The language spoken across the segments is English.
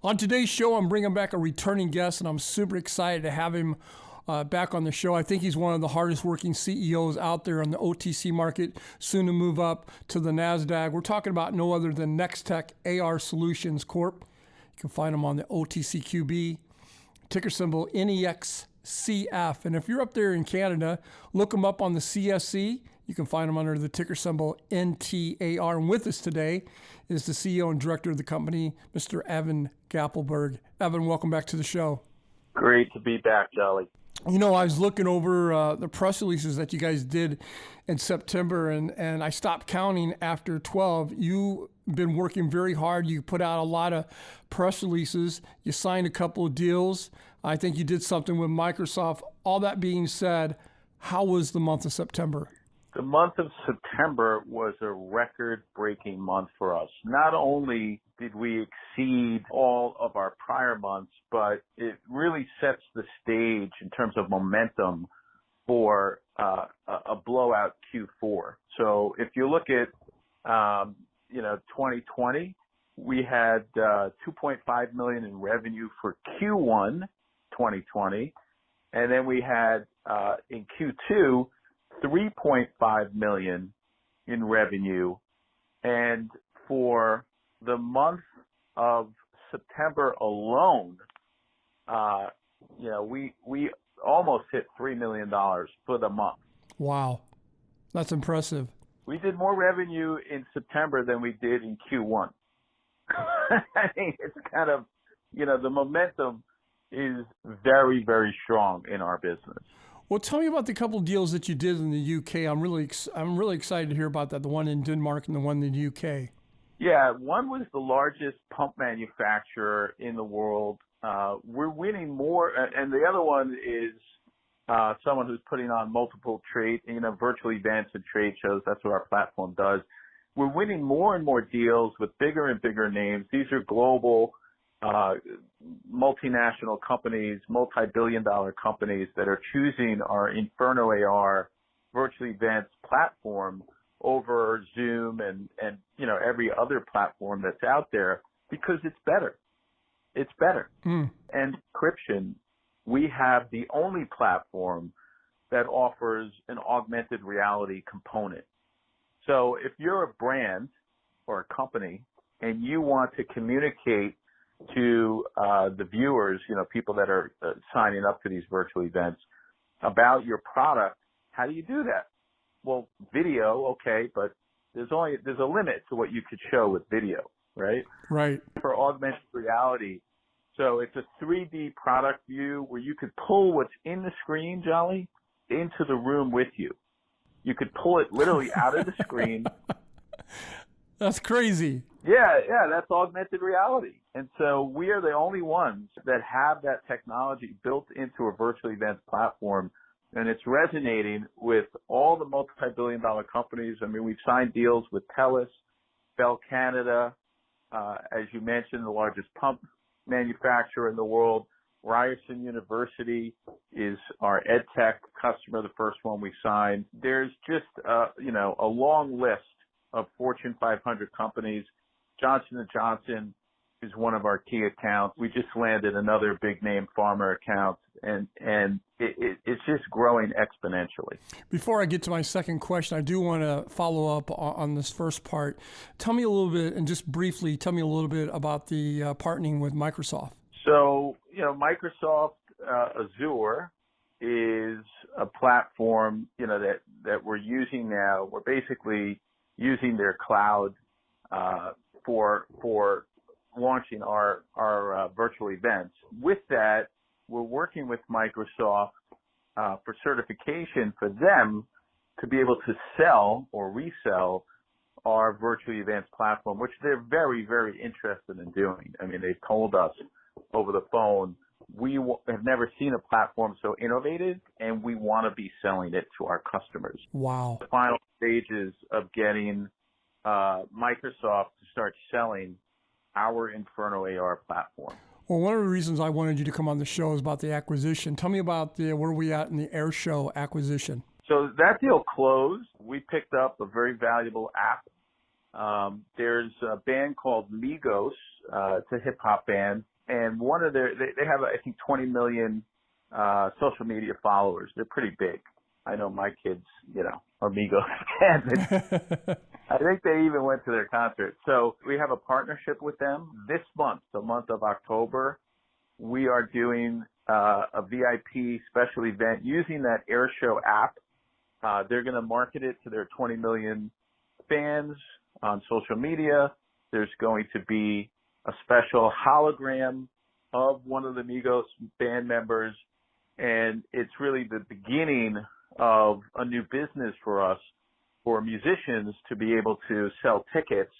On today's show, I'm bringing back a returning guest, and I'm super excited to have him back on the show. I think he's one of the hardest working CEOs out there on the OTC market, soon to move up to the NASDAQ. We're talking about no other than Nextech AR Solutions Corp. You can find them on the OTCQB, ticker symbol NEXCF. And if you're up there in Canada, look them up on the CSC. You can find them under the ticker symbol NTAR. And with us today is the CEO and director of the company, Mr. Evan Grappelberg. Evan, welcome back to the show. Great to be back, Jolly. You know, I was looking over the press releases that you guys did in September, and I stopped counting after 12. You've been working very hard. You put out a lot of press releases. You signed a couple of deals. I think you did something with Microsoft. All that being said, how was the month of September? The month of September was a record-breaking month for us. Not only did we exceed all of our prior months, but it really sets the stage in terms of momentum for a blowout Q4. So if you look at 2020, we had $2.5 million in revenue for Q1 2020, and then we had in Q2 $3.5 million in revenue, and for the month of September alone, we almost hit $3 million for the month. Wow, that's impressive. We did more revenue in September than we did in Q1. I mean, it's kind of, the momentum is very, very strong in our business. Well, tell me about the couple deals that you did in the UK. I'm really excited to hear about that. The one in Denmark and the one in the UK. Yeah, one was the largest pump manufacturer in the world. We're winning more, and the other one is someone who's putting on multiple virtual events and trade shows. That's what our platform does. We're winning more and more deals with bigger and bigger names. These are global multinational companies, multi-billion-dollar companies that are choosing our Inferno AR virtual events platform over Zoom and every other platform that's out there because it's better. It's better. And encryption, we have the only platform that offers an augmented reality component. So if you're a brand or a company and you want to communicate to the viewers, people that are signing up to these virtual events about your product, how do you do that? Well, video, okay, but there's a limit to what you could show with video, right? Right. For augmented reality, so it's a 3D product view where you could pull what's in the screen, Jolly, into the room with you. You could pull it literally out of the screen. That's crazy. Yeah, that's augmented reality. And so we are the only ones that have that technology built into a virtual events platform, and it's resonating with all the multi-billion-dollar companies. I mean, we've signed deals with TELUS, Bell Canada, as you mentioned, the largest pump manufacturer in the world. Ryerson University is our EdTech customer, the first one we signed. There's just, a long list of Fortune 500 companies. Johnson & Johnson is one of our key accounts. We just landed another big name pharma account, and it's just growing exponentially. Before I get to my second question, I do want to follow up on this first part. Tell me a little bit, and just briefly, tell me a little bit about the partnering with Microsoft. So, Microsoft Azure is a platform, that we're using now. We're basically using their cloud for launching our virtual events. With that, we're working with Microsoft for certification for them to be able to sell or resell our virtual events platform, which they're very, very interested in doing. I mean, they've told us over the phone, we have never seen a platform so innovative, and we want to be selling it to our customers. Wow. The final stages of getting Microsoft to start selling our Inferno AR platform. Well, one of the reasons I wanted you to come on the show is about the acquisition. Tell me about where are we at in the Airshow acquisition? So that deal closed. We picked up a very valuable app. There's a band called Migos. It's a hip-hop band. and one of they have, I think, 20 million social media followers. They're pretty big. I know my kids, are Migos fans. I think they even went to their concert. So we have a partnership with them this month, the month of October. We are doing a VIP special event using that Airshow app. They're going to market it to their 20 million fans on social media. There's going to be a special hologram of one of the Migos band members, and it's really the beginning of a new business for us, for musicians to be able to sell tickets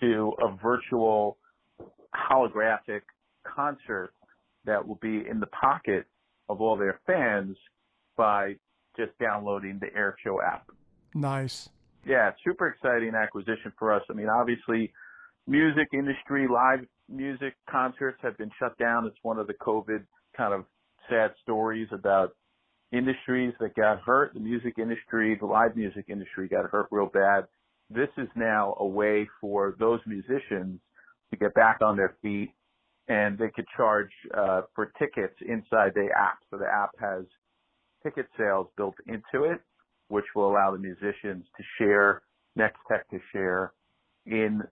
to a virtual holographic concert that will be in the pocket of all their fans by just downloading the Airshow app. Nice. Yeah, super exciting acquisition for us. I mean, obviously, music industry, live music concerts have been shut down. It's one of the COVID kind of sad stories about industries that got hurt. The music industry, the live music industry got hurt real bad. This is now a way for those musicians to get back on their feet, and they could charge for tickets inside the app. So the app has ticket sales built into it, which will allow the musicians to share, Nextech to share in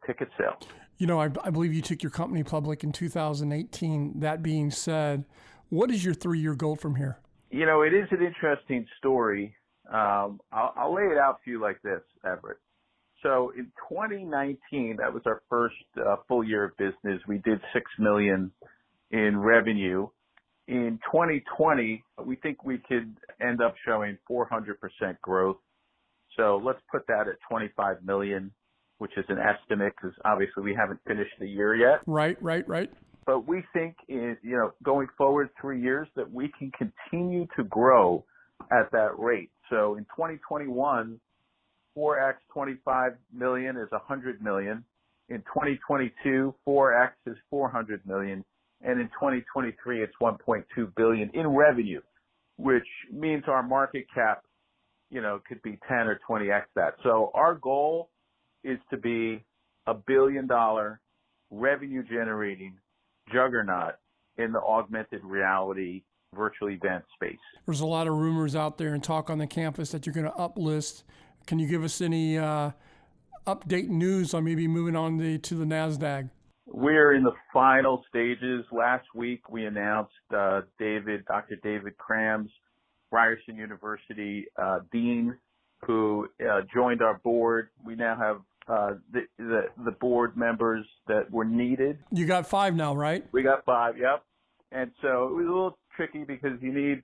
ticket sales. I believe you took your company public in 2018. That being said, what is your 3-year goal from here? It is an interesting story. I'll lay it out for you like this, Everett. So in 2019, that was our first full year of business. We did $6 million in revenue. In 2020, we think we could end up showing 400% growth. So let's put that at 25 million, which is an estimate because obviously we haven't finished the year yet. Right. But we think, going forward 3 years, that we can continue to grow at that rate. So in 2021, 4x 25 million is 100 million. In 2022, 4x is 400 million. And in 2023, it's 1.2 billion in revenue, which means our market cap, could be 10 or 20x that. So our goal is to be $1 billion revenue generating juggernaut in the augmented reality virtual event space. There's a lot of rumors out there and talk on the campus that you're going to uplist. Can you give us any update news on maybe moving on to the NASDAQ? We're in the final stages. Last week we announced Dr. David Krams, Ryerson University Dean, who joined our board. We now have the board members that were needed. You got 5 now, right? We got 5, yep. And so it was a little tricky because you need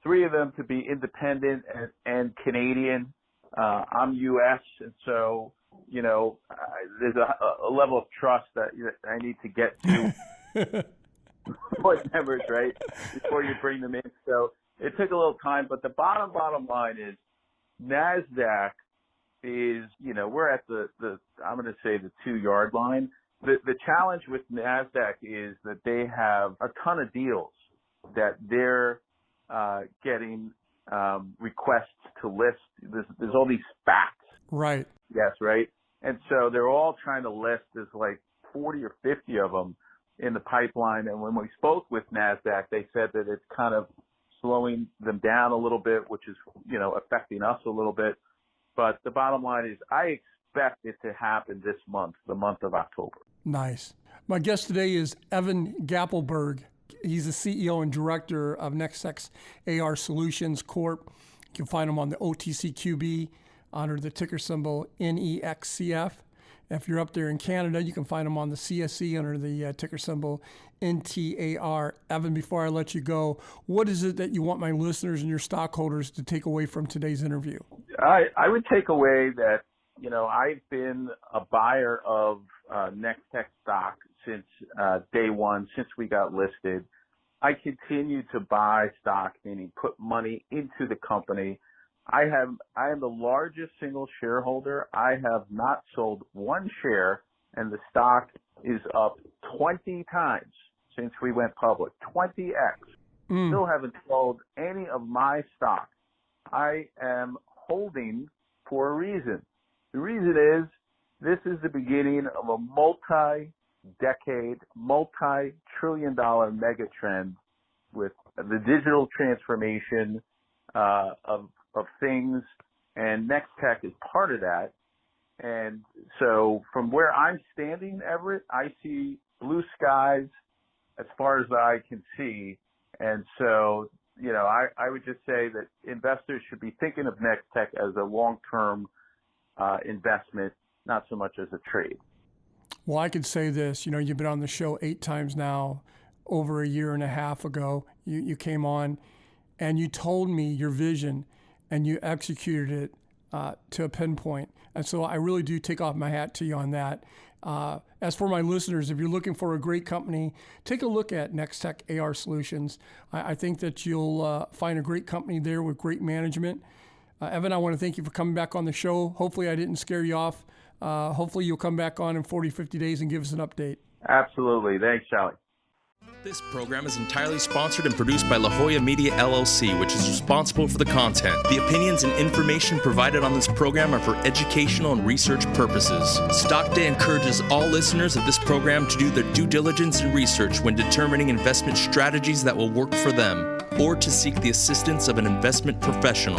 3 of them to be independent and Canadian. I'm U.S., and so, there's a level of trust that I need to get to board members, right, before you bring them in. So it took a little time, but the bottom line is NASDAQ is, we're at the I'm going to say the 2-yard line. The challenge with NASDAQ is that they have a ton of deals that they're getting requests to list. There's all these SPACs. Right. Yes, right. And so they're all trying to list. There's like 40 or 50 of them in the pipeline. And when we spoke with NASDAQ, they said that it's kind of slowing them down a little bit, which is, affecting us a little bit. But the bottom line is I expect it to happen this month, the month of October. Nice. My guest today is Evan Grappelberg. He's the CEO and director of Nextech AR Solutions Corp. You can find him on the OTCQB under the ticker symbol NEXCF. If you're up there in Canada, you can find him on the CSE under the ticker symbol NTAR. Evan, before I let you go, what is it that you want my listeners and your stockholders to take away from today's interview? I would take away that, I've been a buyer of Nextech stock since day one, since we got listed. I continue to buy stock, meaning put money into the company. I am the largest single shareholder. I have not sold one share, and the stock is up 20 times since we went public, 20x. Still haven't sold any of my stock. I am holding for a reason. The reason is this is the beginning of a multi decade, multi-trillion-dollar mega trend with the digital transformation of things, and Nextech is part of that. And so from where I'm standing, Everett, I see blue skies as far as the eye can see. And so, I would just say that investors should be thinking of Nextech as a long-term investment, not so much as a trade. Well, I could say this, you've been on the show 8 times now. Over a year and a half ago, you came on and you told me your vision and you executed it to a pinpoint. And so I really do take off my hat to you on that. As for my listeners, if you're looking for a great company, take a look at Nextech AR Solutions. I think that you'll find a great company there with great management. Evan, I want to thank you for coming back on the show. Hopefully I didn't scare you off. Hopefully you'll come back on in 40, 50 days and give us an update. Absolutely. Thanks, Charlie. This program is entirely sponsored and produced by La Jolla Media LLC, which is responsible for the content. The opinions and information provided on this program are for educational and research purposes. Stock Day encourages all listeners of this program to do their due diligence and research when determining investment strategies that will work for them, or to seek the assistance of an investment professional.